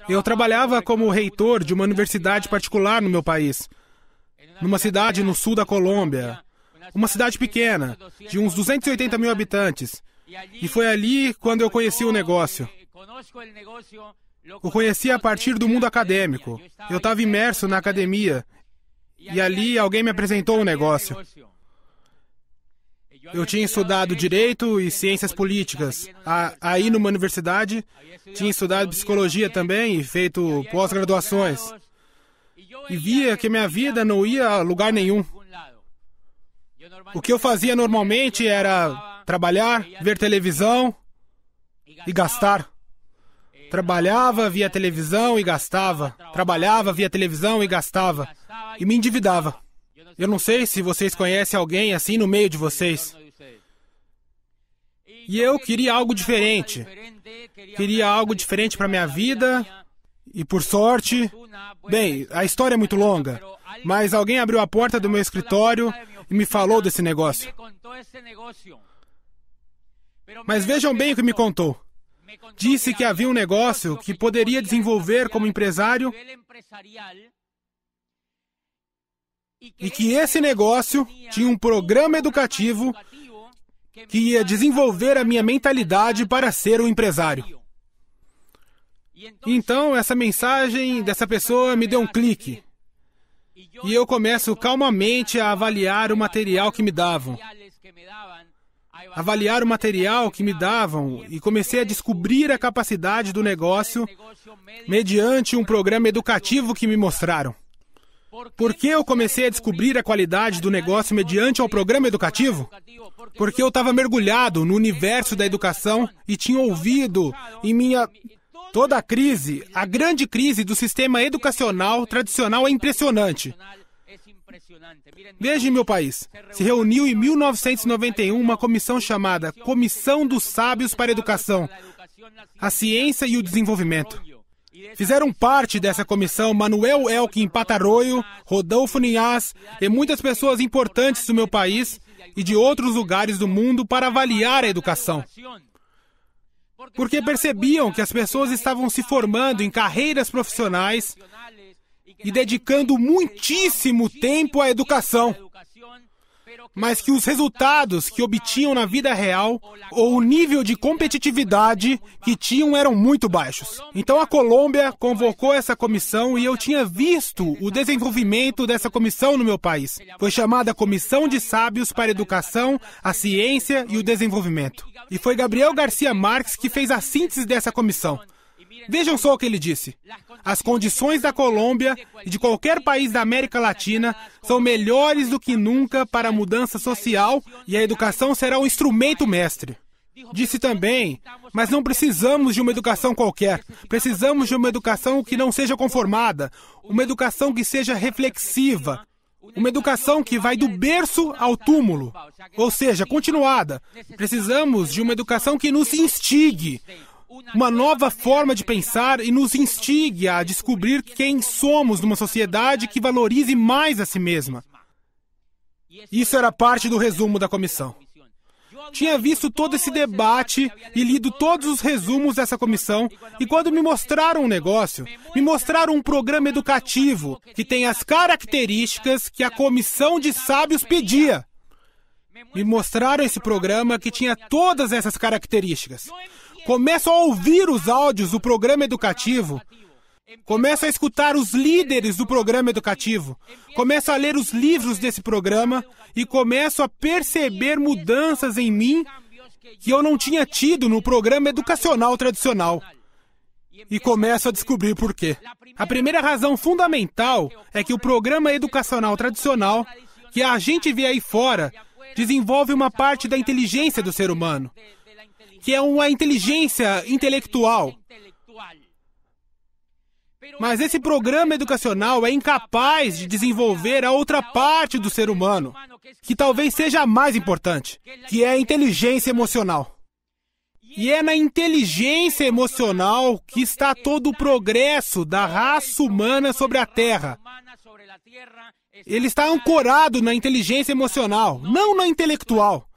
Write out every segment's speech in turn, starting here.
Eu trabalhava como reitor de uma universidade particular no meu país, numa cidade no sul da Colômbia, uma cidade pequena, de uns 280 mil habitantes. E foi ali quando eu conheci o negócio. Eu conheci a partir do mundo acadêmico. Eu estava imerso na academia e ali alguém me apresentou o negócio. Eu tinha estudado Direito e Ciências Políticas. Aí numa universidade, tinha estudado Psicologia também e feito pós-graduações. E via que minha vida não ia a lugar nenhum. O que eu fazia normalmente era trabalhar, ver televisão e gastar. Trabalhava, via televisão e gastava. Trabalhava, via televisão e gastava. E me endividava. Eu não sei se vocês conhecem alguém assim no meio de vocês. E eu queria algo diferente. Queria algo diferente para minha vida. E por sorte... Bem, a história é muito longa. Mas alguém abriu a porta do meu escritório e me falou desse negócio. Mas vejam bem o que me contou. Disse que havia um negócio que poderia desenvolver como empresário e que esse negócio tinha um programa educativo que ia desenvolver a minha mentalidade para ser um empresário. Então, essa mensagem dessa pessoa me deu um clique. E eu começo calmamente a avaliar o material que me davam. Avaliar o material que me davam e comecei a descobrir a capacidade do negócio mediante um programa educativo que me mostraram. Por que eu comecei a descobrir a qualidade do negócio mediante um programa educativo? Porque eu estava mergulhado no universo da educação e tinha ouvido em minha... Toda a crise, a grande crise do sistema educacional tradicional é impressionante. Veja em meu país, se reuniu em 1991 uma comissão chamada Comissão dos Sábios para a Educação, a Ciência e o Desenvolvimento. Fizeram parte dessa comissão Manuel Elkin Patarroyo, Rodolfo Ninhas e muitas pessoas importantes do meu país e de outros lugares do mundo para avaliar a educação. Porque percebiam que as pessoas estavam se formando em carreiras profissionais e dedicando muitíssimo tempo à educação, mas que os resultados que obtinham na vida real ou o nível de competitividade que tinham eram muito baixos. Então a Colômbia convocou essa comissão e eu tinha visto o desenvolvimento dessa comissão no meu país. Foi chamada Comissão de Sábios para a Educação, a Ciência e o Desenvolvimento. E foi Gabriel Garcia Marques que fez a síntese dessa comissão. Vejam só o que ele disse. As condições da Colômbia e de qualquer país da América Latina são melhores do que nunca para a mudança social e a educação será um instrumento mestre. Disse também, mas não precisamos de uma educação qualquer. Precisamos de uma educação que não seja conformada, uma educação que seja reflexiva, uma educação que vai do berço ao túmulo, ou seja, continuada. Precisamos de uma educação que nos instigue, uma nova forma de pensar e nos instigue a descobrir quem somos numa sociedade que valorize mais a si mesma. Isso era parte do resumo da comissão. Tinha visto todo esse debate e lido todos os resumos dessa comissão e quando me mostraram um negócio, me mostraram um programa educativo que tem as características que a Comissão de Sábios pedia. Me mostraram esse programa que tinha todas essas características. Começo a ouvir os áudios do programa educativo. Começo a escutar os líderes do programa educativo. Começo a ler os livros desse programa e começo a perceber mudanças em mim que eu não tinha tido no programa educacional tradicional. E começo a descobrir por quê. A primeira razão fundamental é que o programa educacional tradicional, que a gente vê aí fora, desenvolve uma parte da inteligência do ser humano, que é uma inteligência intelectual. Mas esse programa educacional é incapaz de desenvolver a outra parte do ser humano, que talvez seja a mais importante, que é a inteligência emocional. E é na inteligência emocional que está todo o progresso da raça humana sobre a Terra. Ele está ancorado na inteligência emocional, não na intelectual.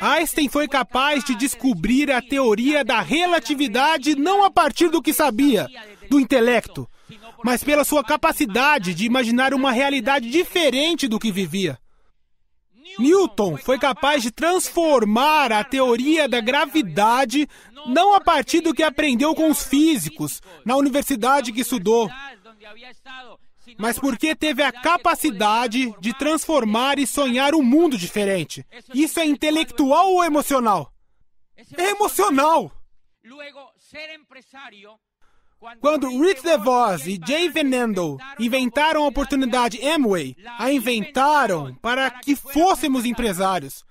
Einstein foi capaz de descobrir a teoria da relatividade não a partir do que sabia, do intelecto, mas pela sua capacidade de imaginar uma realidade diferente do que vivia. Newton foi capaz de transformar a teoria da gravidade não a partir do que aprendeu com os físicos na universidade que estudou, mas porque teve a capacidade de transformar e sonhar um mundo diferente. Isso é intelectual ou emocional? É emocional! Quando Rich DeVos e Jay Van Andel inventaram a oportunidade Amway, a inventaram para que fôssemos empresários.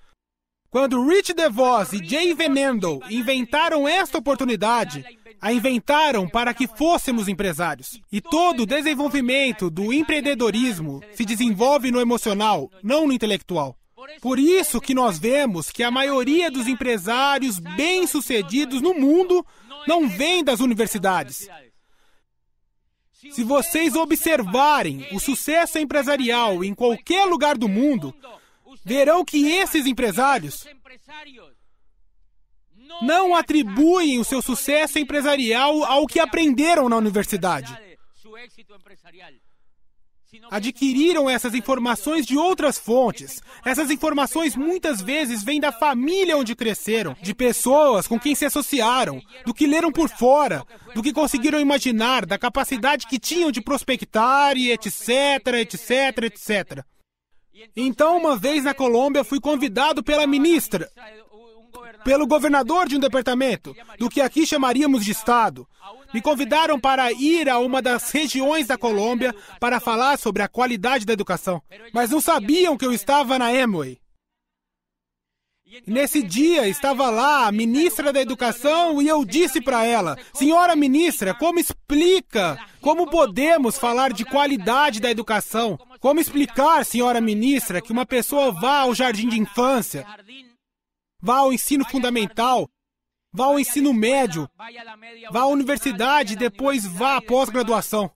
Quando Rich DeVos e Jay Van Andel inventaram esta oportunidade, a inventaram para que fôssemos empresários. E todo o desenvolvimento do empreendedorismo se desenvolve no emocional, não no intelectual. Por isso que nós vemos que a maioria dos empresários bem-sucedidos no mundo não vem das universidades. Se vocês observarem o sucesso empresarial em qualquer lugar do mundo, verão que esses empresários não atribuem o seu sucesso empresarial ao que aprenderam na universidade. Adquiriram essas informações de outras fontes. Essas informações muitas vezes vêm da família onde cresceram, de pessoas com quem se associaram, do que leram por fora, do que conseguiram imaginar, da capacidade que tinham de prospectar e etc, etc, etc. Então, uma vez na Colômbia, fui convidado pela ministra, pelo governador de um departamento, do que aqui chamaríamos de estado. Me convidaram para ir a uma das regiões da Colômbia para falar sobre a qualidade da educação, mas não sabiam que eu estava na Amway. E nesse dia estava lá a ministra da Educação e eu disse para ela: senhora ministra, como explica, como podemos falar de qualidade da educação? Como explicar, senhora ministra, que uma pessoa vá ao jardim de infância, vá ao ensino fundamental, vá ao ensino médio, vá à universidade e depois vá à pós-graduação?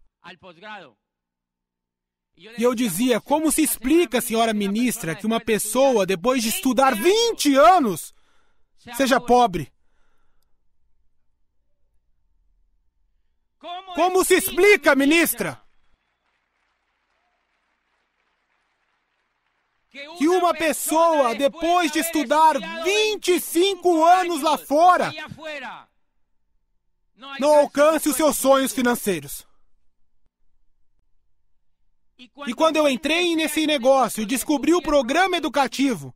E eu dizia: como se explica, senhora ministra, que uma pessoa, depois de estudar 20 anos, seja pobre? Como se explica, ministra, que uma pessoa, depois de estudar 25 anos lá fora, não alcance os seus sonhos financeiros? E quando eu entrei nesse negócio e descobri o programa educativo,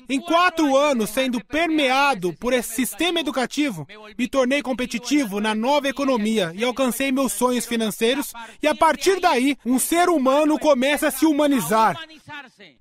em 4 anos sendo permeado por esse sistema educativo, me tornei competitivo na nova economia e alcancei meus sonhos financeiros. E a partir daí, um ser humano começa a se humanizar.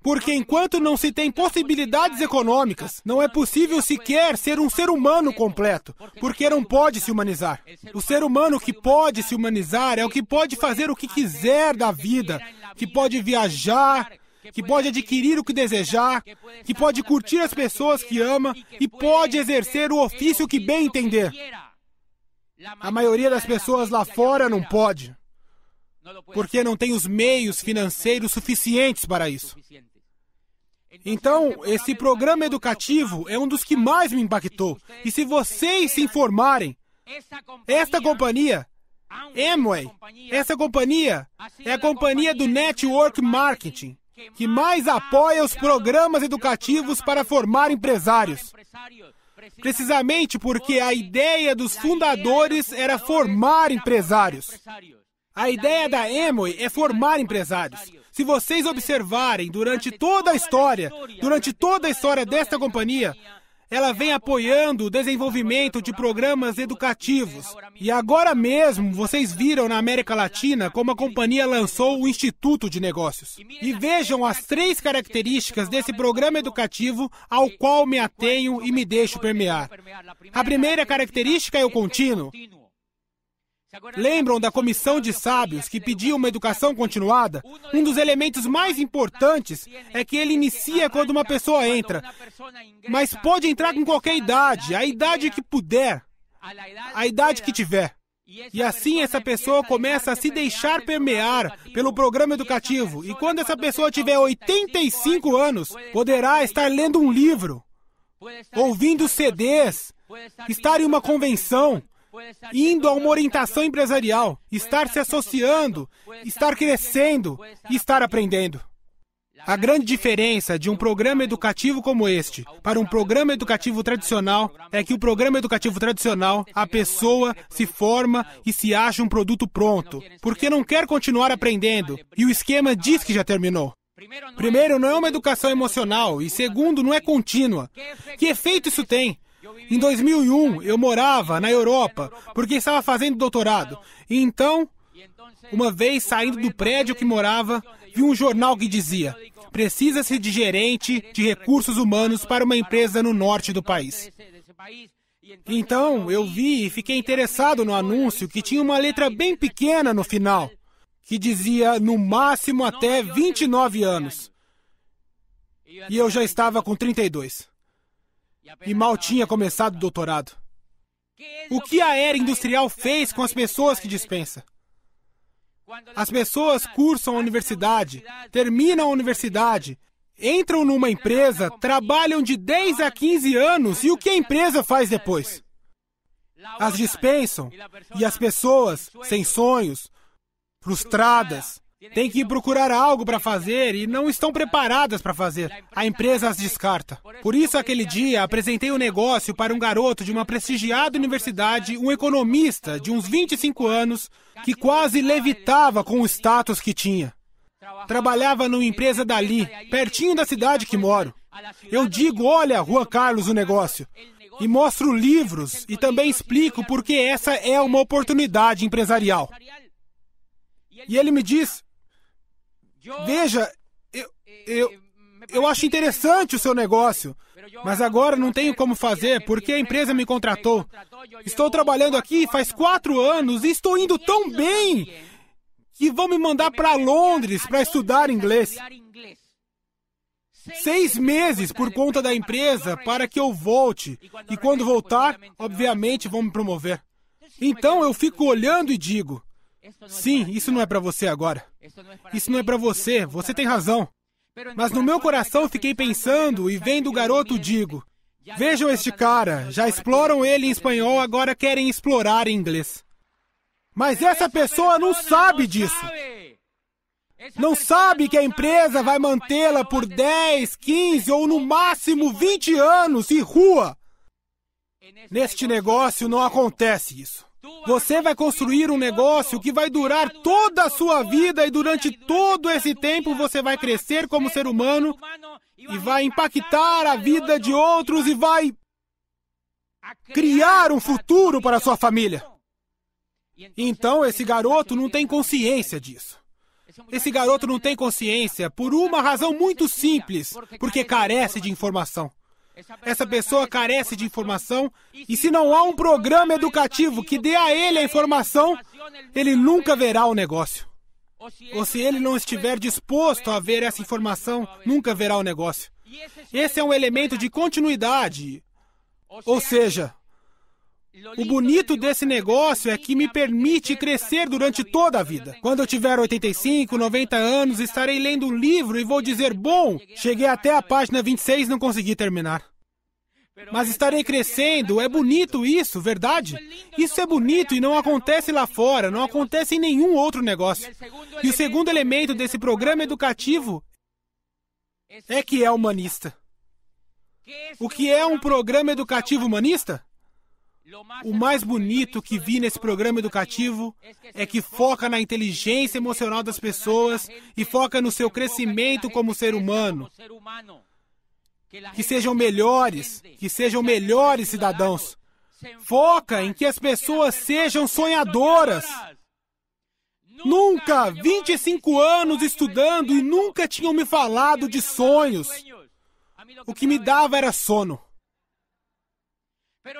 Porque enquanto não se tem possibilidades econômicas, não é possível sequer ser um ser humano completo, porque não pode se humanizar. O ser humano que pode se humanizar é o que pode fazer o que quiser da vida, que pode viajar, que pode adquirir o que desejar, que pode curtir as pessoas que ama e pode exercer o ofício que bem entender. A maioria das pessoas lá fora não pode, porque não tem os meios financeiros suficientes para isso. Então, esse programa educativo é um dos que mais me impactou. E se vocês se informarem, esta companhia, Amway, essa companhia é a companhia do Network Marketing que mais apoia os programas educativos para formar empresários. Precisamente porque a ideia dos fundadores era formar empresários. A ideia da Amway é formar empresários. Se vocês observarem durante toda a história desta companhia, ela vem apoiando o desenvolvimento de programas educativos. E agora mesmo, vocês viram na América Latina como a companhia lançou o Instituto de Negócios. E vejam as 3 características desse programa educativo ao qual me atenho e me deixo permear. A primeira característica é o contínuo. Lembram da comissão de sábios que pediu uma educação continuada? Um dos elementos mais importantes é que ele inicia quando uma pessoa entra, mas pode entrar com qualquer idade, a idade que puder, a idade que tiver. E assim essa pessoa começa a se deixar permear pelo programa educativo. E quando essa pessoa tiver 85 anos, poderá estar lendo um livro ouvindo CDs, estar em uma convenção, indo a uma orientação empresarial, estar se associando, estar crescendo e estar aprendendo. A grande diferença de um programa educativo como este para um programa educativo tradicional é que o programa educativo tradicional, a pessoa se forma e se acha um produto pronto, porque não quer continuar aprendendo e o esquema diz que já terminou. Primeiro, não é uma educação emocional e segundo, não é contínua. Que efeito isso tem? Em 2001, eu morava na Europa porque estava fazendo doutorado. E então, uma vez saindo do prédio que morava, vi um jornal que dizia: precisa-se de gerente de recursos humanos para uma empresa no norte do país. Então, eu vi e fiquei interessado no anúncio que tinha uma letra bem pequena no final, que dizia no máximo até 29 anos. E eu já estava com 32. E mal tinha começado o doutorado. O que a era industrial fez com as pessoas que dispensa? As pessoas cursam a universidade, terminam a universidade, entram numa empresa, trabalham de 10 a 15 anos e o que a empresa faz depois? As dispensam e as pessoas, sem sonhos, frustradas, têm que procurar algo para fazer e não estão preparadas para fazer. A empresa as descarta. Por isso, aquele dia, apresentei um negócio para um garoto de uma prestigiada universidade, um economista de uns 25 anos, que quase levitava com o status que tinha. Trabalhava numa empresa dali, pertinho da cidade que moro. Eu digo, olha, Rua Carlos, o negócio. E mostro livros e também explico porque essa é uma oportunidade empresarial. E ele me diz: veja, eu acho interessante o seu negócio, mas agora não tenho como fazer porque a empresa me contratou. Estou trabalhando aqui faz 4 anos e estou indo tão bem que vão me mandar para Londres para estudar inglês. 6 meses por conta da empresa para que eu volte. E quando voltar, obviamente vão me promover. Então eu fico olhando e digo: sim, isso não é para você agora. Isso não é para você, você tem razão. Mas no meu coração eu fiquei pensando e vendo o garoto digo: vejam este cara, já exploram ele em espanhol, agora querem explorar em inglês. Mas essa pessoa não sabe disso. Não sabe que a empresa vai mantê-la por 10, 15 ou no máximo 20 anos e rua. Neste negócio não acontece isso. Você vai construir um negócio que vai durar toda a sua vida e durante todo esse tempo você vai crescer como ser humano e vai impactar a vida de outros e vai criar um futuro para a sua família. Então esse garoto não tem consciência disso. Esse garoto não tem consciência por uma razão muito simples, porque carece de informação. Essa pessoa carece de informação e se não há um programa educativo que dê a ele a informação, ele nunca verá o negócio. Ou se ele não estiver disposto a ver essa informação, nunca verá o negócio. Esse é um elemento de continuidade. Ou seja, o bonito desse negócio é que me permite crescer durante toda a vida. Quando eu tiver 85, 90 anos, estarei lendo um livro e vou dizer: bom, cheguei até a página 26 e não consegui terminar. Mas estarei crescendo, é bonito isso, verdade? Isso é bonito e não acontece lá fora, não acontece em nenhum outro negócio. E o segundo elemento desse programa educativo é que é humanista. O que é um programa educativo humanista? O mais bonito que vi nesse programa educativo é que foca na inteligência emocional das pessoas e foca no seu crescimento como ser humano. Que sejam melhores cidadãos. Foca em que as pessoas sejam sonhadoras. Nunca, 25 anos estudando e nunca tinham me falado de sonhos. O que me dava era sono.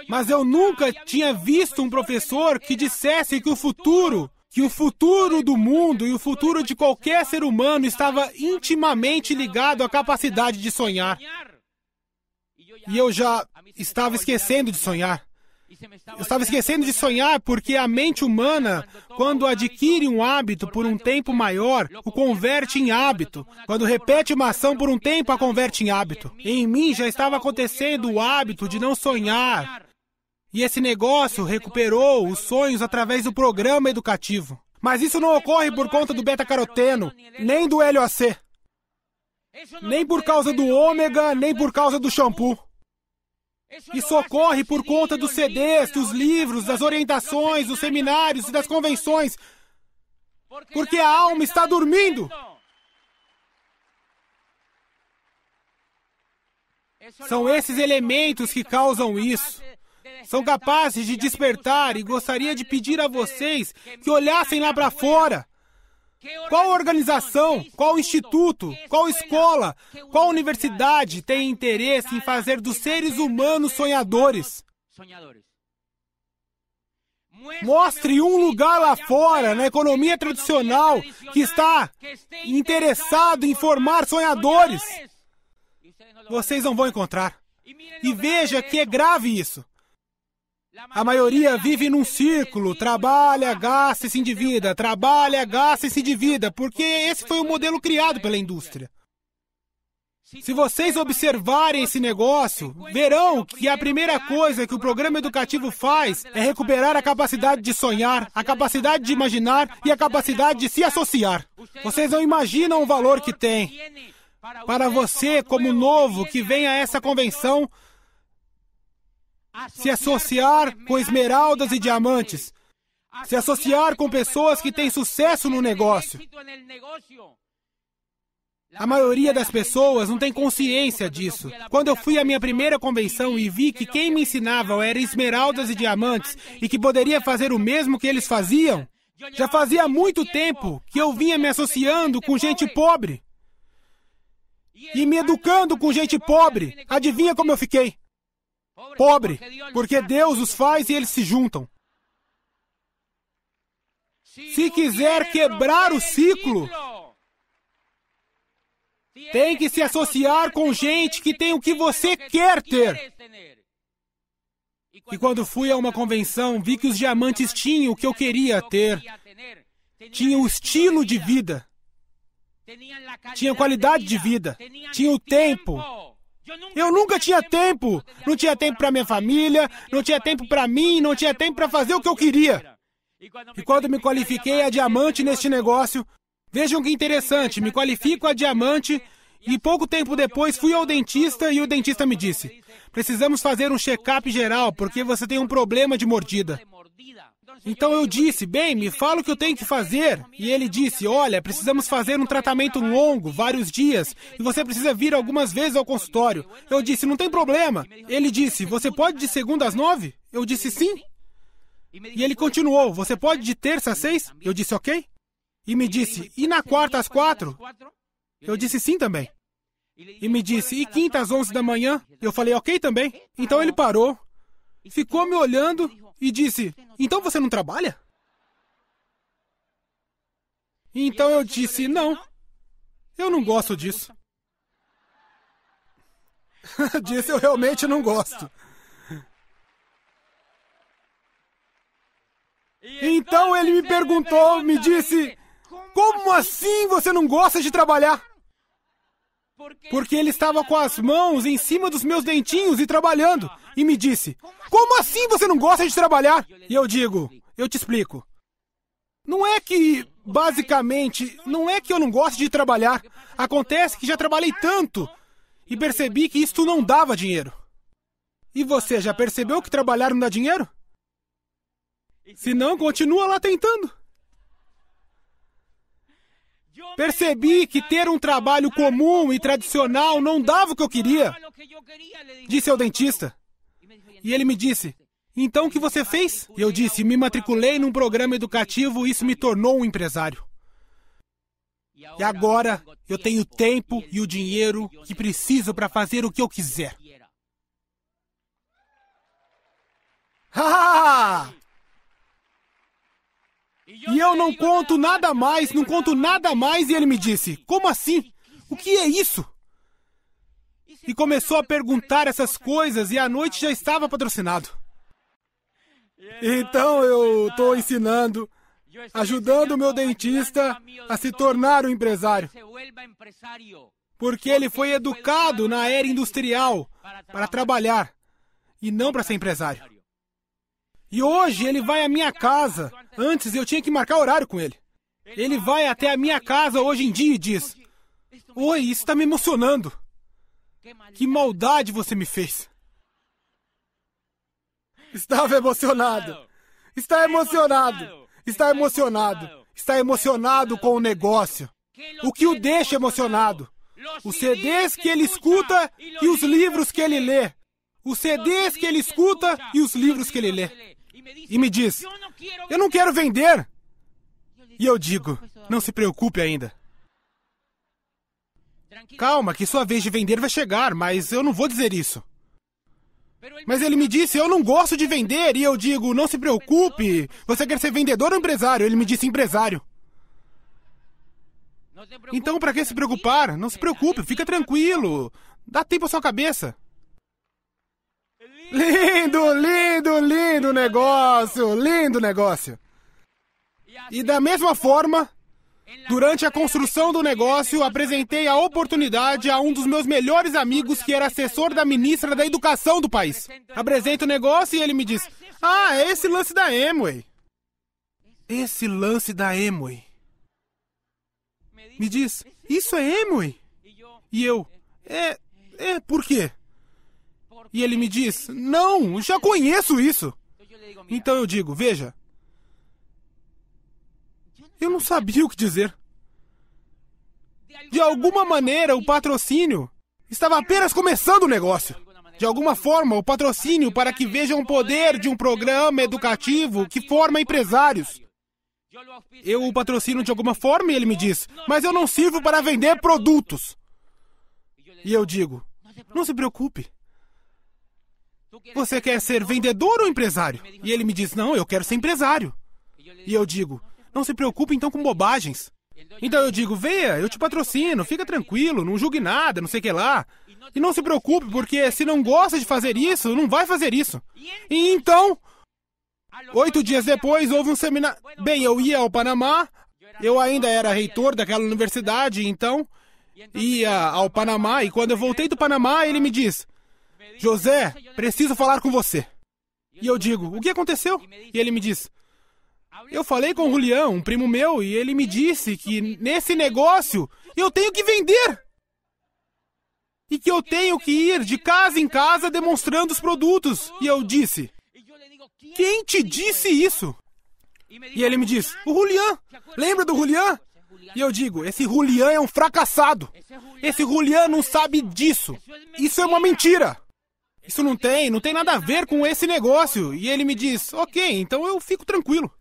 Mas eu nunca tinha visto um professor que dissesse que o futuro do mundo e o futuro de qualquer ser humano estava intimamente ligado à capacidade de sonhar. E eu já estava esquecendo de sonhar. Eu estava esquecendo de sonhar porque a mente humana, quando adquire um hábito por um tempo maior, o converte em hábito. Quando repete uma ação por um tempo, a converte em hábito. Em mim já estava acontecendo o hábito de não sonhar. E esse negócio recuperou os sonhos através do programa educativo. Mas isso não ocorre por conta do beta-caroteno, nem do LOC. Nem por causa do ômega, nem por causa do shampoo. Isso ocorre por conta dos CDs, dos livros, das orientações, dos seminários e das convenções. Porque a alma está dormindo. São esses elementos que causam isso. São capazes de despertar e gostaria de pedir a vocês que olhassem lá para fora. Qual organização, qual instituto, qual escola, qual universidade tem interesse em fazer dos seres humanos sonhadores? Mostre um lugar lá fora, na economia tradicional, que está interessado em formar sonhadores. Vocês não vão encontrar. E veja que é grave isso. A maioria vive num círculo, trabalha, gasta e se endivida, trabalha, gasta e se endivida, porque esse foi o modelo criado pela indústria. Se vocês observarem esse negócio, verão que a primeira coisa que o programa educativo faz é recuperar a capacidade de sonhar, a capacidade de imaginar e a capacidade de se associar. Vocês não imaginam o valor que tem. Para você, como novo, que vem a essa convenção, se associar com esmeraldas e diamantes, se associar com pessoas que têm sucesso no negócio. A maioria das pessoas não tem consciência disso. Quando eu fui à minha primeira convenção e vi que quem me ensinava era esmeraldas e diamantes e que poderia fazer o mesmo que eles faziam, já fazia muito tempo que eu vinha me associando com gente pobre e me educando com gente pobre. Adivinha como eu fiquei? Pobre, porque Deus os faz e eles se juntam. Se quiser quebrar o ciclo, tem que se associar com gente que tem o que você quer ter. E quando fui a uma convenção, vi que os diamantes tinham o que eu queria ter. Tinham o estilo de vida. Tinham qualidade de vida. Tinham o tempo. Eu nunca tinha tempo. Não tinha tempo para minha família, não tinha tempo para mim, não tinha tempo para fazer o que eu queria. E quando me qualifiquei a diamante neste negócio, vejam que interessante, me qualifico a diamante e pouco tempo depois fui ao dentista e o dentista me disse: precisamos fazer um check-up geral porque você tem um problema de mordida. Então eu disse: bem, me fala o que eu tenho que fazer. E ele disse: olha, precisamos fazer um tratamento longo, vários dias, e você precisa vir algumas vezes ao consultório. Eu disse: não tem problema. Ele disse: você pode de segunda às 9? Eu disse: sim. E ele continuou: você pode de terça às 6? Eu disse: ok. E me disse: e na quarta às 4? Eu disse: sim também. E me disse: e quinta às 11 da manhã? Eu falei: ok também. Então ele parou, ficou me olhando e disse: então você não trabalha? Então eu disse: não, eu não gosto disso. Disse: eu realmente não gosto. Então ele me perguntou, me disse: como assim você não gosta de trabalhar? Porque ele estava com as mãos em cima dos meus dentinhos e trabalhando. E me disse: como assim você não gosta de trabalhar? E eu digo: eu te explico. Não é que, basicamente, não é que eu não gosto de trabalhar. Acontece que já trabalhei tanto e percebi que isto não dava dinheiro. E você já percebeu que trabalhar não dá dinheiro? Se não, continua lá tentando. Percebi que ter um trabalho comum e tradicional não dava o que eu queria, disse ao dentista. E ele me disse: então o que você fez? E eu disse: me matriculei num programa educativo e isso me tornou um empresário. E agora eu tenho o tempo e o dinheiro que preciso para fazer o que eu quiser. Ah! E eu não conto nada mais, e ele me disse: como assim? O que é isso? E começou a perguntar essas coisas e a noite já estava patrocinado. Então eu estou ensinando, ajudando o meu dentista a se tornar um empresário. Porque ele foi educado na era industrial para trabalhar e não para ser empresário. E hoje ele vai à minha casa. Antes eu tinha que marcar horário com ele. Ele vai até a minha casa hoje em dia e diz: "Oi, isso está me emocionando. Que maldade você me fez." Estava emocionado. Está emocionado. Está emocionado. Está emocionado com o negócio. O que o deixa emocionado? Os CDs que ele escuta e os livros que ele lê. Os CDs que ele escuta e os livros que ele lê. E me diz: "Eu não quero vender." E eu digo: "Não se preocupe ainda. Calma, que sua vez de vender vai chegar, mas eu não vou dizer isso." Mas ele me disse: "Eu não gosto de vender." E eu digo: "Não se preocupe. Você quer ser vendedor ou empresário?" Ele me disse: "Empresário." Então, para que se preocupar? Não se preocupe, fica tranquilo. Dá tempo à sua cabeça. Lindo, lindo, lindo negócio, lindo negócio. E da mesma forma, durante a construção do negócio, apresentei a oportunidade a um dos meus melhores amigos, que era assessor da ministra da Educação do país. Apresento o negócio e ele me diz: "Ah, é esse lance da Amway." Esse lance da Amway. Me diz: "Isso é Amway?" E eu: por quê?" E ele me diz: "Não, já conheço isso." Então eu digo: "Veja, eu não sabia o que dizer. De alguma maneira, o patrocínio estava apenas começando o negócio. De alguma forma, o patrocínio para que vejam o poder de um programa educativo que forma empresários. Eu o patrocino de alguma forma." E ele me diz: "Mas eu não sirvo para vender produtos." E eu digo: "Não se preocupe. Você quer ser vendedor ou empresário?" E ele me diz: "Não, eu quero ser empresário." E eu digo: "Não se preocupe então com bobagens." Então eu digo: "Venha, eu te patrocino, fica tranquilo, não julgue nada, não sei o que lá. E não se preocupe, porque se não gosta de fazer isso, não vai fazer isso." E então, 8 dias depois, houve um seminário. Bem, eu ia ao Panamá, eu ainda era reitor daquela universidade, então ia ao Panamá, e quando eu voltei do Panamá, ele me diz: "José, preciso falar com você." E eu digo: "O que aconteceu?" E ele me diz: "Eu falei com o Julián, um primo meu, e ele me disse que nesse negócio eu tenho que vender. E que eu tenho que ir de casa em casa demonstrando os produtos." E eu disse: "Quem te disse isso?" E ele me diz: "O Julián. Lembra do Julián?" E eu digo: "Esse Julián é um fracassado. Esse Julián não sabe disso. Isso é uma mentira. Isso não tem nada a ver com esse negócio." E ele me diz: "Ok, então eu fico tranquilo."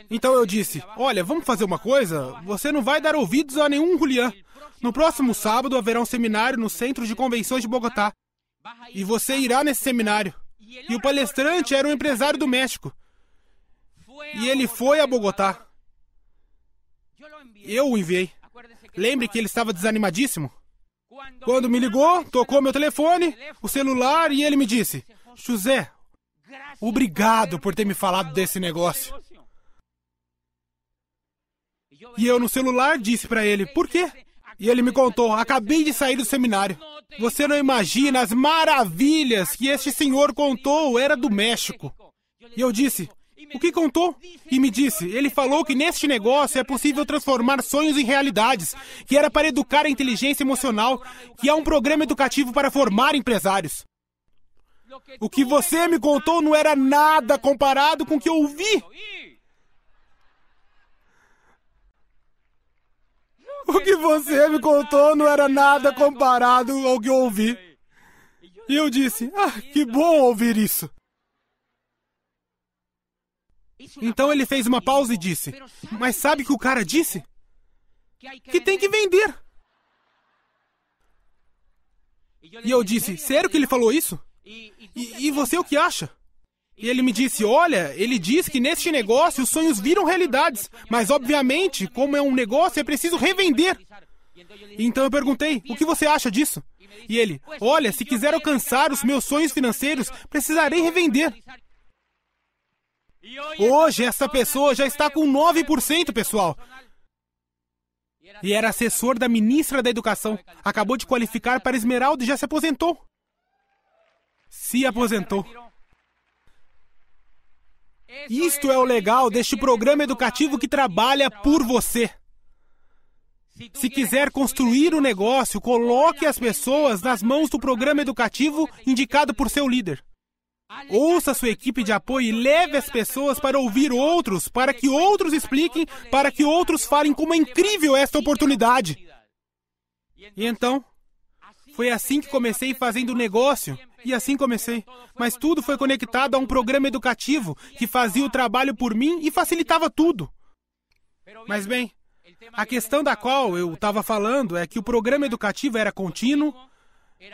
Então eu disse: "Olha, vamos fazer uma coisa? Você não vai dar ouvidos a nenhum Julián. No próximo sábado haverá um seminário no Centro de Convenções de Bogotá. E você irá nesse seminário." E o palestrante era um empresário do México. E ele foi a Bogotá. Eu o enviei. Lembre que ele estava desanimadíssimo. Quando me ligou, tocou meu telefone, o celular, e ele me disse: "José, obrigado por ter me falado desse negócio." E eu no celular disse para ele: "Por quê?" E ele me contou: "Acabei de sair do seminário. Você não imagina as maravilhas que este senhor contou, era do México." E eu disse: "O que contou?" E me disse: "Ele falou que neste negócio é possível transformar sonhos em realidades, que era para educar a inteligência emocional, que é um programa educativo para formar empresários." O que você me contou não era nada comparado com o que eu ouvi. O que você me contou não era nada comparado ao que eu ouvi. E eu disse: "Ah, que bom ouvir isso." Então ele fez uma pausa e disse: "Mas sabe o que o cara disse? Que tem que vender." E eu disse: "Sério que ele falou isso? E você o que acha?" E ele me disse: "Olha, ele diz que neste negócio os sonhos viram realidades, mas obviamente, como é um negócio, é preciso revender." Então eu perguntei: "O que você acha disso?" E ele: "Olha, se quiser alcançar os meus sonhos financeiros, precisarei revender." Hoje, essa pessoa já está com 9%, pessoal. E era assessor da ministra da Educação. Acabou de qualificar para Esmeralda e já se aposentou. Se aposentou. Isto é o legal deste programa educativo que trabalha por você. Se quiser construir um negócio, coloque as pessoas nas mãos do programa educativo indicado por seu líder. Ouça sua equipe de apoio e leve as pessoas para ouvir outros, para que outros expliquem, para que outros falem como é incrível esta oportunidade. E então, foi assim que comecei fazendo negócio, e assim comecei. Mas tudo foi conectado a um programa educativo que fazia o trabalho por mim e facilitava tudo. Mas bem, a questão da qual eu estava falando é que o programa educativo era contínuo,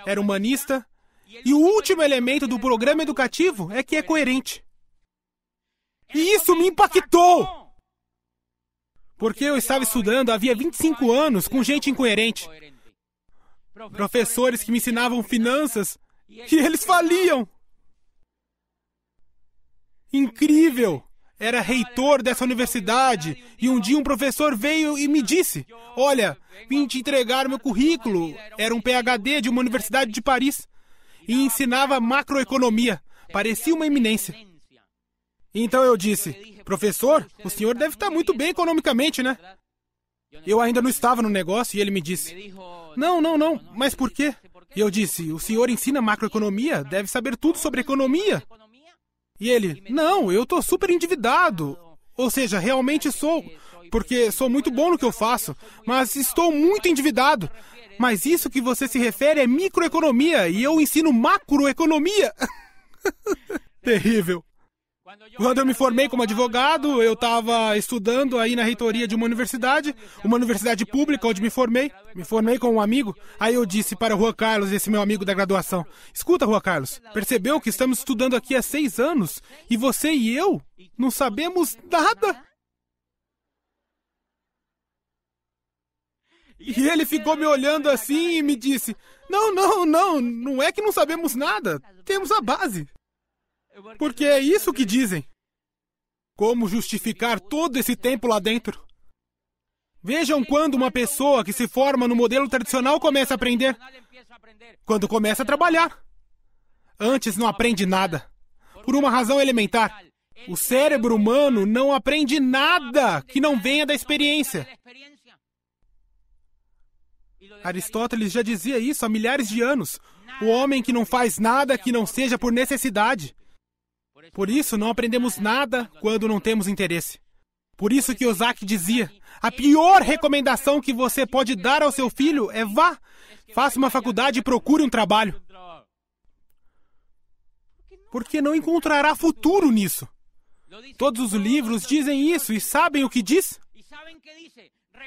era humanista, e o último elemento do programa educativo é que é coerente. E isso me impactou! Porque eu estava estudando havia 25 anos com gente incoerente. Professores que me ensinavam finanças e eles faliam. Incrível! Era reitor dessa universidade e um dia um professor veio e me disse: olha, vim te entregar meu currículo. Era um PhD de uma universidade de Paris e ensinava macroeconomia. Parecia uma eminência. Então eu disse: professor, o senhor deve estar muito bem economicamente, né? Eu ainda não estava no negócio e ele me disse: não, mas por quê? E eu disse: o senhor ensina macroeconomia, deve saber tudo sobre economia. E ele: não, eu estou super endividado. Ou seja, realmente sou, porque sou muito bom no que eu faço, mas estou muito endividado. Mas isso que você se refere é microeconomia e eu ensino macroeconomia. Terrível. Quando eu me formei como advogado, eu estava estudando aí na reitoria de uma universidade pública onde me formei com um amigo. Aí eu disse para o Juan Carlos, esse meu amigo da graduação: escuta, Juan Carlos, percebeu que estamos estudando aqui há 6 anos e você e eu não sabemos nada? E ele ficou me olhando assim e me disse: não é que não sabemos nada, temos a base. Porque é isso que dizem. Como justificar todo esse tempo lá dentro? Vejam quando uma pessoa que se forma no modelo tradicional começa a aprender. Quando começa a trabalhar. Antes não aprende nada. Por uma razão elementar. O cérebro humano não aprende nada que não venha da experiência. Aristóteles já dizia isso há milhares de anos. O homem que não faz nada que não seja por necessidade. Por isso, não aprendemos nada quando não temos interesse. Por isso que Ozaki dizia: a pior recomendação que você pode dar ao seu filho é vá, faça uma faculdade e procure um trabalho. Porque não encontrará futuro nisso. Todos os livros dizem isso e sabem o que diz?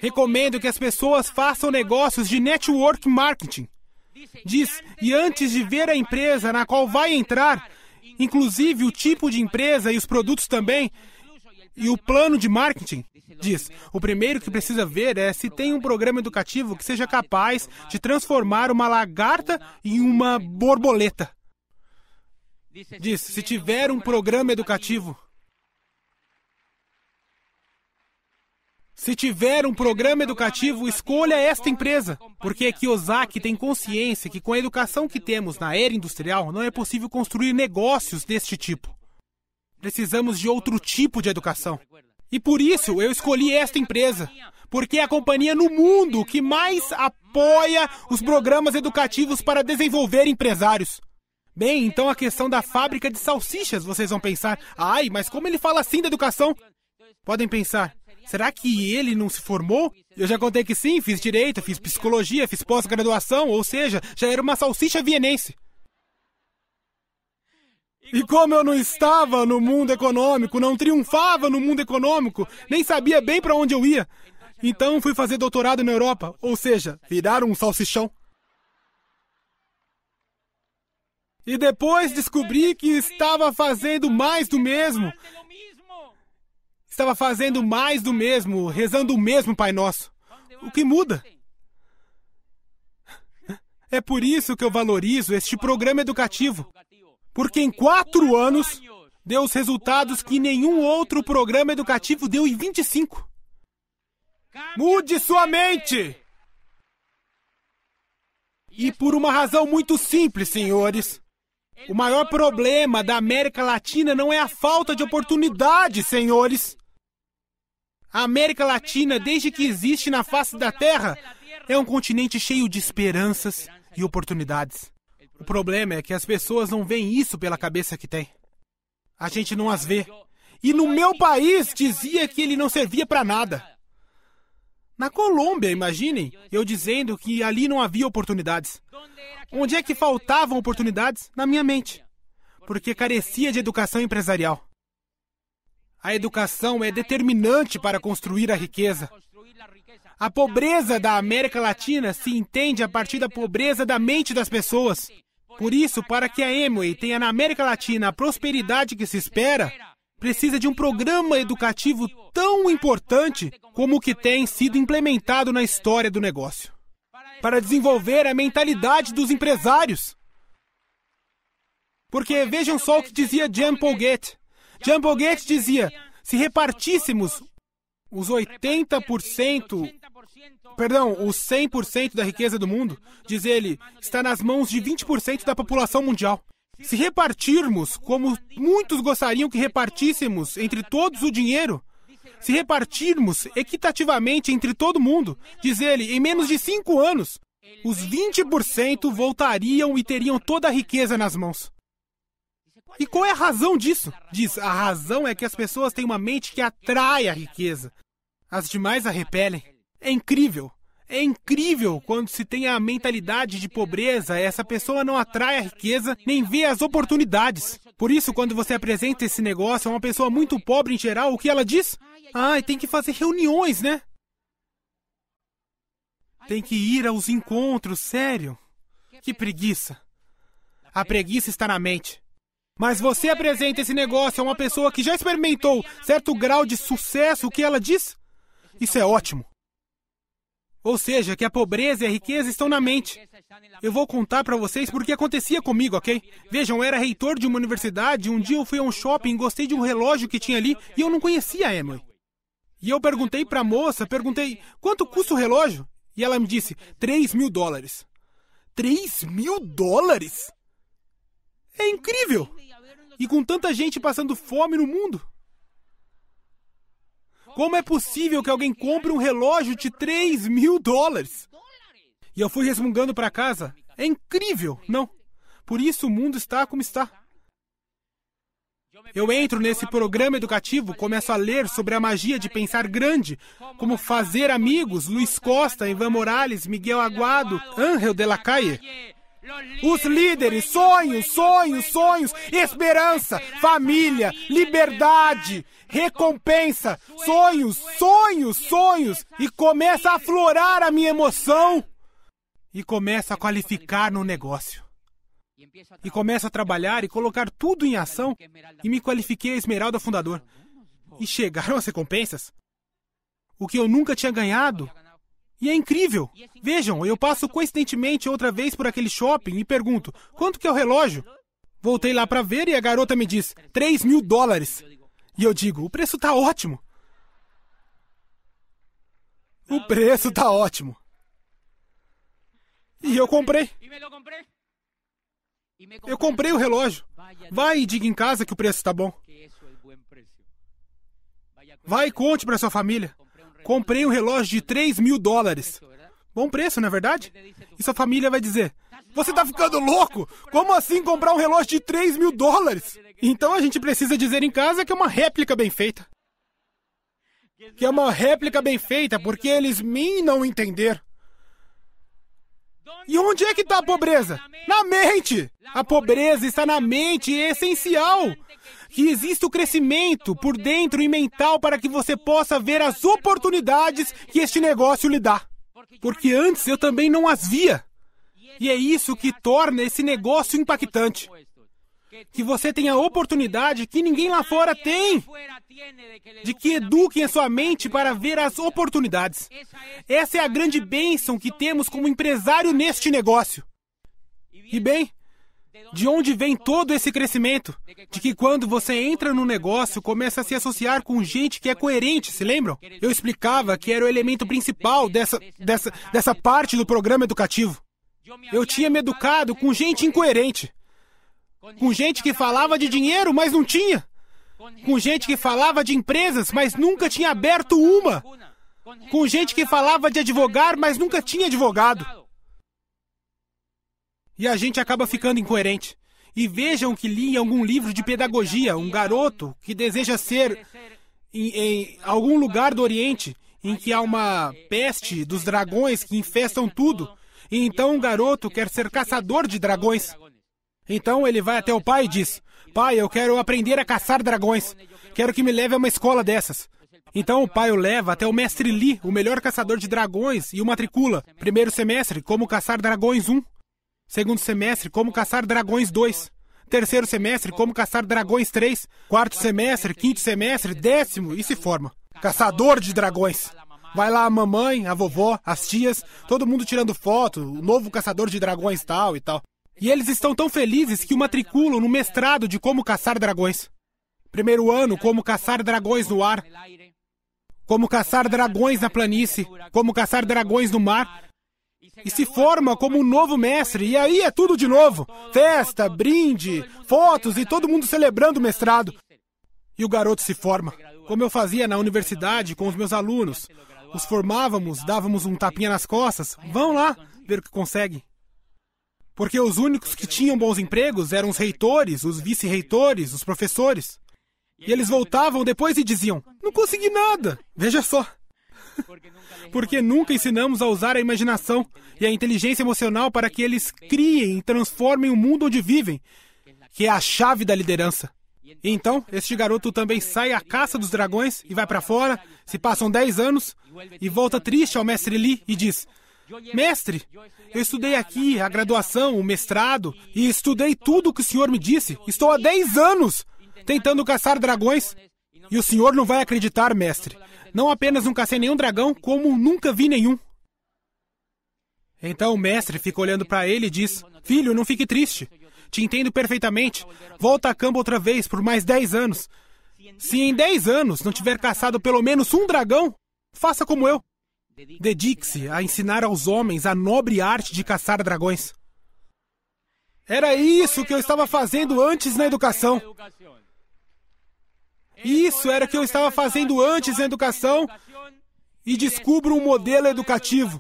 Recomendo que as pessoas façam negócios de network marketing. Diz, e antes de ver a empresa na qual vai entrar, inclusive o tipo de empresa e os produtos também, e o plano de marketing, diz, o primeiro que precisa ver é se tem um programa educativo que seja capaz de transformar uma lagarta em uma borboleta. Diz, se tiver um programa educativo. Se tiver um programa educativo, escolha esta empresa, porque Kiyosaki tem consciência que com a educação que temos na era industrial, não é possível construir negócios deste tipo. Precisamos de outro tipo de educação. E por isso eu escolhi esta empresa, porque é a companhia no mundo que mais apoia os programas educativos para desenvolver empresários. Bem, então a questão da fábrica de salsichas, vocês vão pensar: ai, mas como ele fala assim da educação? Podem pensar: será que ele não se formou? Eu já contei que sim, fiz direito, fiz psicologia, fiz pós-graduação, ou seja, já era uma salsicha vienense. E como eu não estava no mundo econômico, não triunfava no mundo econômico, nem sabia bem para onde eu ia, então fui fazer doutorado na Europa, ou seja, virar um salsichão. E depois descobri que estava fazendo mais do mesmo. Estava fazendo mais do mesmo, rezando o mesmo Pai Nosso. O que muda? É por isso que eu valorizo este programa educativo. Porque em 4 anos, deu os resultados que nenhum outro programa educativo deu em 25. Mude sua mente! E por uma razão muito simples, senhores. O maior problema da América Latina não é a falta de oportunidade, senhores. A América Latina, desde que existe na face da Terra, é um continente cheio de esperanças e oportunidades. O problema é que as pessoas não veem isso pela cabeça que tem. A gente não as vê. E no meu país dizia que ele não servia para nada. Na Colômbia, imaginem, eu dizendo que ali não havia oportunidades. Onde é que faltavam oportunidades? Na minha mente. Porque carecia de educação empresarial. A educação é determinante para construir a riqueza. A pobreza da América Latina se entende a partir da pobreza da mente das pessoas. Por isso, para que a Amway tenha na América Latina a prosperidade que se espera, precisa de um programa educativo tão importante como o que tem sido implementado na história do negócio. Para desenvolver a mentalidade dos empresários. Porque vejam só o que dizia Jean Paul Getty. Jean Paul Getty dizia, se repartíssemos os 100% da riqueza do mundo, diz ele, está nas mãos de 20% da população mundial. Se repartirmos, como muitos gostariam que repartíssemos entre todos o dinheiro, se repartirmos equitativamente entre todo mundo, diz ele, em menos de 5 anos, os 20% voltariam e teriam toda a riqueza nas mãos. E qual é a razão disso? Diz, a razão é que as pessoas têm uma mente que atrai a riqueza. As demais a repelem. É incrível. É incrível quando se tem a mentalidade de pobreza, essa pessoa não atrai a riqueza, nem vê as oportunidades. Por isso, quando você apresenta esse negócio a uma pessoa muito pobre em geral, o que ela diz? Tem que fazer reuniões, né? Tem que ir aos encontros, sério. Que preguiça. A preguiça está na mente. Mas você apresenta esse negócio a uma pessoa que já experimentou certo grau de sucesso, o que ela diz? Isso é ótimo. Ou seja, que a pobreza e a riqueza estão na mente. Eu vou contar para vocês porque acontecia comigo, ok? Vejam, eu era reitor de uma universidade, um dia eu fui a um shopping, gostei de um relógio que tinha ali e eu não conhecia a Amway. E eu perguntei para a moça, quanto custa o relógio? E ela me disse, $3.000. $3.000? É incrível! E com tanta gente passando fome no mundo. Como é possível que alguém compre um relógio de $3.000? E eu fui resmungando para casa. É incrível, não? Por isso o mundo está como está. Eu entro nesse programa educativo, começo a ler sobre a magia de pensar grande, como fazer amigos, Luiz Costa, Ivan Morales, Miguel Aguado, Ángel de la Calle. Os líderes, sonhos, esperança, família, liberdade, recompensa, sonhos, e começa a aflorar a minha emoção e começa a qualificar no negócio. E começo a trabalhar e colocar tudo em ação e me qualifiquei a Esmeralda Fundador. E chegaram as recompensas. O que eu nunca tinha ganhado. E é incrível. Vejam, eu passo coincidentemente outra vez por aquele shopping e pergunto, quanto que é o relógio? Voltei lá para ver e a garota me diz, $3.000. E eu digo, o preço tá ótimo. O preço tá ótimo. E eu comprei. Eu comprei o relógio. Vai e diga em casa que o preço está bom. Vai e conte para sua família. Comprei um relógio de $3.000. Bom preço, não é verdade? E sua família vai dizer, você tá ficando louco? Como assim comprar um relógio de $3.000? Então a gente precisa dizer em casa que é uma réplica bem feita. Que é uma réplica bem feita porque eles não entender. E onde é que está a pobreza? Na mente! A pobreza está na mente e é essencial que exista o crescimento por dentro e mental para que você possa ver as oportunidades que este negócio lhe dá. Porque antes eu também não as via. E é isso que torna esse negócio impactante. Que você tenha a oportunidade que ninguém lá fora tem. De que eduquem a sua mente para ver as oportunidades. Essa é a grande bênção que temos como empresário neste negócio. E bem, De onde vem todo esse crescimento? De que quando você entra no negócio, começa a se associar com gente que é coerente, se lembram? Eu explicava que era o elemento principal dessa parte do programa educativo. Eu tinha me educado com gente incoerente. Com gente que falava de dinheiro, mas não tinha. Com gente que falava de empresas, mas nunca tinha aberto uma. Com gente que falava de advogar, mas nunca tinha advogado. E a gente acaba ficando incoerente. E vejam que li em algum livro de pedagogia um garoto que deseja ser em algum lugar do Oriente em que há uma peste dos dragões que infestam tudo. E então o garoto quer ser caçador de dragões. Então ele vai até o pai e diz: pai, eu quero aprender a caçar dragões. Quero que me leve a uma escola dessas. Então o pai o leva até o mestre Li, o melhor caçador de dragões, e o matricula. Primeiro semestre, como caçar dragões 1. Segundo semestre, como caçar dragões 2. Terceiro semestre, como caçar dragões 3. Quarto semestre, quinto semestre, 10º, e se forma. Caçador de dragões. Vai lá a mamãe, a vovó, as tias, todo mundo tirando foto, o novo caçador de dragões tal e tal. E eles estão tão felizes que o matriculam no mestrado de como caçar dragões. Primeiro ano, como caçar dragões no ar. Como caçar dragões na planície. Como caçar dragões no mar. E se forma como um novo mestre. E aí é tudo de novo. Festa, brinde, fotos e todo mundo celebrando o mestrado. E o garoto se forma. Como eu fazia na universidade com os meus alunos. Os formávamos, dávamos um tapinha nas costas. Vão lá ver o que conseguem. Porque os únicos que tinham bons empregos eram os reitores, os vice-reitores, os professores. E eles voltavam depois e diziam: não consegui nada. Veja só. Porque nunca ensinamos a usar a imaginação e a inteligência emocional para que eles criem e transformem o mundo onde vivem, que é a chave da liderança. E então, este garoto também sai à caça dos dragões e vai para fora, se passam 10 anos, e volta triste ao mestre Li e diz: mestre, eu estudei aqui a graduação, o mestrado, e estudei tudo o que o senhor me disse. Estou há 10 anos tentando caçar dragões. E o senhor não vai acreditar, mestre. Não apenas não cacei nenhum dragão, como nunca vi nenhum. Então o mestre fica olhando para ele e diz: filho, não fique triste. Te entendo perfeitamente. Volta a campo outra vez por mais 10 anos. Se em 10 anos não tiver caçado pelo menos um dragão, faça como eu. Dedique-se a ensinar aos homens a nobre arte de caçar dragões. Era isso que eu estava fazendo antes na educação. Isso era o que eu estava fazendo antes na educação e descubro um modelo educativo.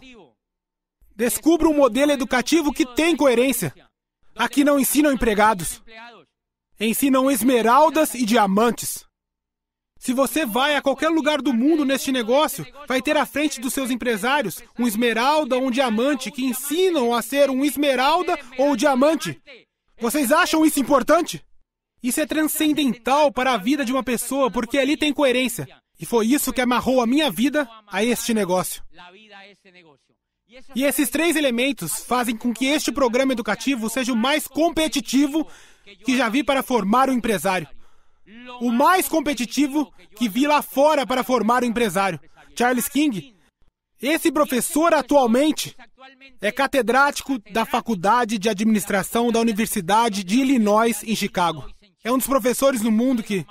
Descubro um modelo educativo que tem coerência. Aqui não ensinam empregados. Ensinam esmeraldas e diamantes. Se você vai a qualquer lugar do mundo neste negócio, vai ter à frente dos seus empresários um esmeralda ou um diamante que ensinam a ser um esmeralda ou diamante. Vocês acham isso importante? Isso é transcendental para a vida de uma pessoa, porque ali tem coerência. E foi isso que amarrou a minha vida a este negócio. E esses 3 elementos fazem com que este programa educativo seja o mais competitivo que já vi para formar um empresário. O mais competitivo que vi lá fora para formar um empresário. Charles King, esse professor atualmente é catedrático da Faculdade de Administração da Universidade de Illinois, em Chicago. É um dos professores no mundo que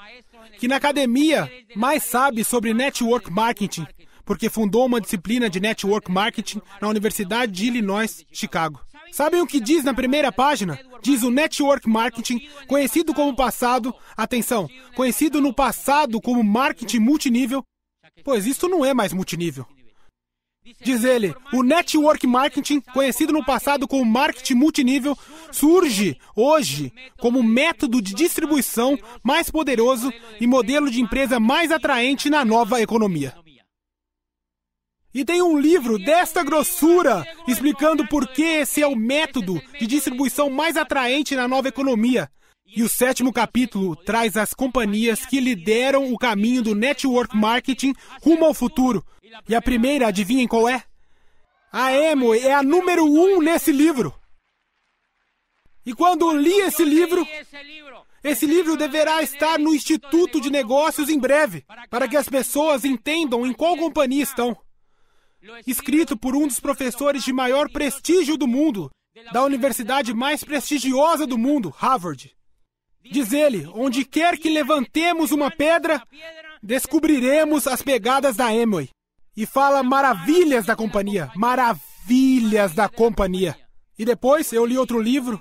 na academia mais sabe sobre network marketing, porque fundou uma disciplina de network marketing na Universidade de Illinois, Chicago. Sabem o que diz na primeira página? Diz o network marketing, conhecido como passado, atenção, conhecido no passado como marketing multinível, pois isto não é mais multinível. Diz ele, o network marketing, conhecido no passado como marketing multinível, surge hoje como método de distribuição mais poderoso e modelo de empresa mais atraente na nova economia. E tem um livro desta grossura explicando por que esse é o método de distribuição mais atraente na nova economia. E o 7º capítulo traz as companhias que lideram o caminho do network marketing rumo ao futuro. E a primeira, adivinhem qual é? A Amway é a número 1 nesse livro. E quando eu li esse livro deverá estar no Instituto de Negócios em breve, para que as pessoas entendam em qual companhia estão. Escrito por um dos professores de maior prestígio do mundo, da universidade mais prestigiosa do mundo, Harvard. Diz ele, onde quer que levantemos uma pedra, descobriremos as pegadas da Amway. E fala maravilhas da companhia, maravilhas da companhia. E depois eu li outro livro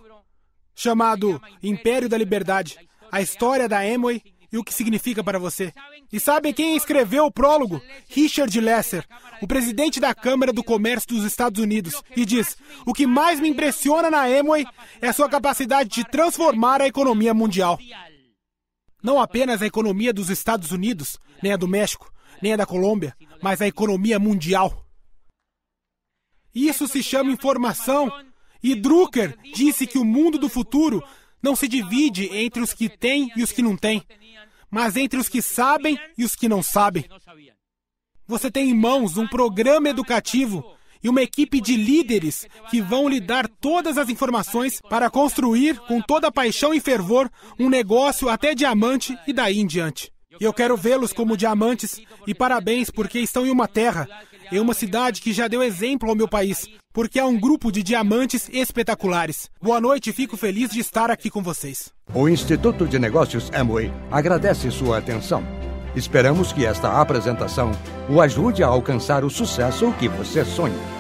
chamado Império da Liberdade, a história da Amway e o que significa para você. E sabem quem escreveu o prólogo? Richard Lesser, o presidente da Câmara do Comércio dos Estados Unidos. E diz, o que mais me impressiona na Amway é a sua capacidade de transformar a economia mundial. Não apenas a economia dos Estados Unidos, nem a do México, nem a da Colômbia, mas a economia mundial. Isso se chama informação. E Drucker disse que o mundo do futuro não se divide entre os que têm e os que não têm, mas entre os que sabem e os que não sabem. Você tem em mãos um programa educativo e uma equipe de líderes que vão lhe dar todas as informações para construir, com toda a paixão e fervor, um negócio até diamante e daí em diante. E eu quero vê-los como diamantes e parabéns porque estão em uma terra, em uma cidade que já deu exemplo ao meu país, porque há um grupo de diamantes espetaculares. Boa noite e fico feliz de estar aqui com vocês. O Instituto de Negócios Amway agradece sua atenção. Esperamos que esta apresentação o ajude a alcançar o sucesso que você sonha.